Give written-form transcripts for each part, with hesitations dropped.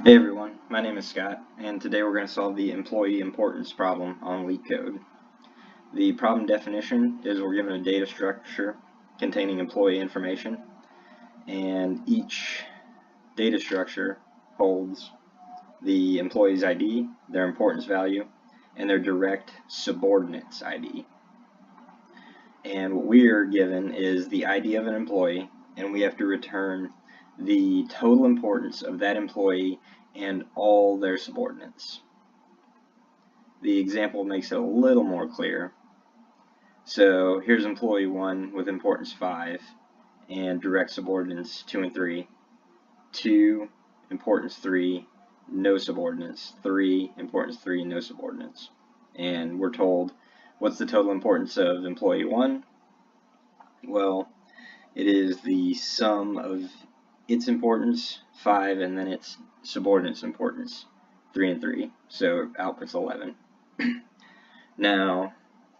Hey everyone, my name is Scott, and today we're going to solve the employee importance problem on LeetCode. The problem definition is we're given a data structure containing employee information, and each data structure holds the employee's ID, their importance value, and their direct subordinate's ID. And what we are given is the ID of an employee, and we have to return the total importance of that employee and all their subordinates. The example makes it a little more clear. So here's employee 1 with importance 5 and direct subordinates 2 and 3. 2, importance 3, no subordinates. 3, importance 3, no subordinates. And we're told, what's the total importance of employee 1? Well, it is the sum of its importance, 5, and then its subordinates importance, 3 and 3. So output's 11. Now,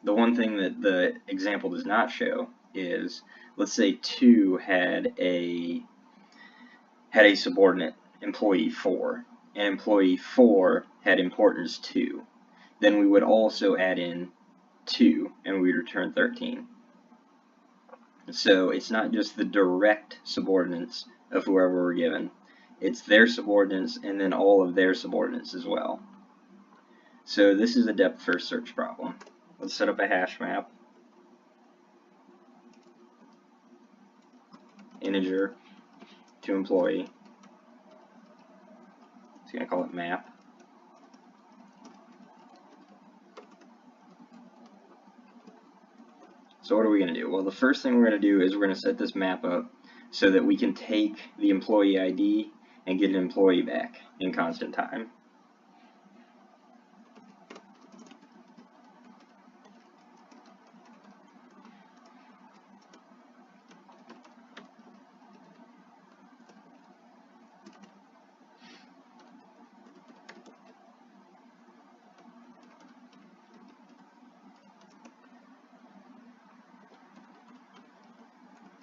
the one thing that the example does not show is, let's say 2 had a subordinate, employee 4, and employee 4 had importance 2. Then we would also add in 2, and we'd return 13. So it's not just the direct subordinates of whoever we're given, it's their subordinates and then all of their subordinates as well. So this is a depth first search problem. Let's set up a hash map. Integer to employee. It's going to call it map. So what are we going to do? Well, the first thing we're going to do is we're going to set this map up so that we can take the employee ID and get an employee back in constant time.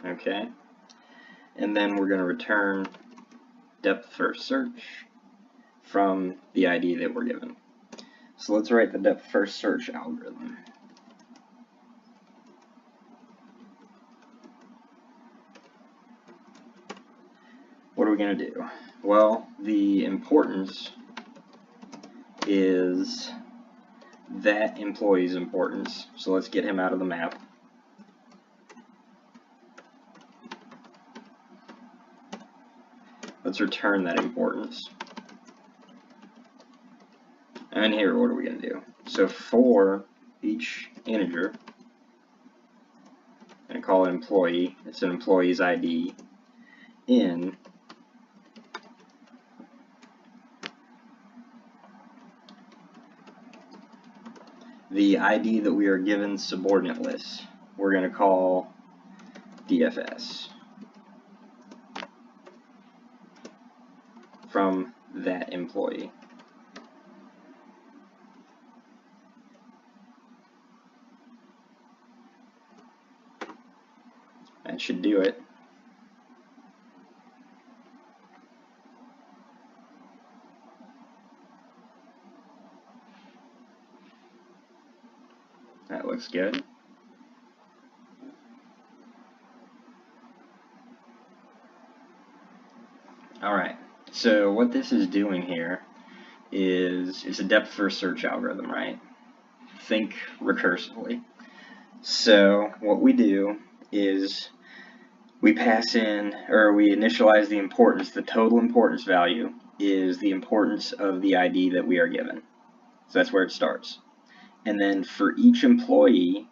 Okay, and then we're going to return depth first search from the ID that we're given. So let's write the depth first search algorithm. What are we going to do? Well, the importance is that employee's importance, so let's get him out of the map. Let's return that importance. And here, what are we going to do? So for each integer, I'm going to call it employee. It's an employee's ID in the ID that we are given subordinate list. We're going to call DFS from that employee. That should do it. That looks good. Alright, so what this is doing here is it's a depth first search algorithm, right? Think recursively. So what we do is we pass in, or we initialize the importance. The total importance value is the importance of the ID that we are given. So that's where it starts. And then for each employee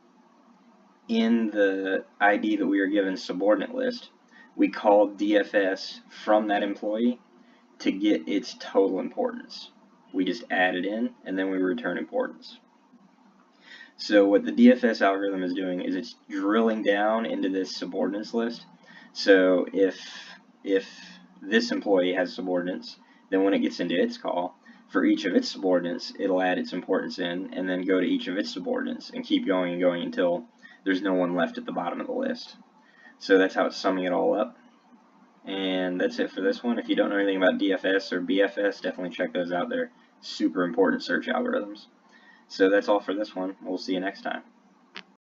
in the ID that we are given subordinate list, we call DFS from that employee to get its total importance. We just add it in and then we return importance. So what the DFS algorithm is doing is it's drilling down into this subordinates list. So if this employee has subordinates, then when it gets into its call, for each of its subordinates, it'll add its importance in and then go to each of its subordinates and keep going and going until there's no one left at the bottom of the list. So that's how it's summing it all up. And that's it for this one. If you don't know anything about DFS or BFS, definitely check those out. They're super important search algorithms. So that's all for this one. We'll see you next time.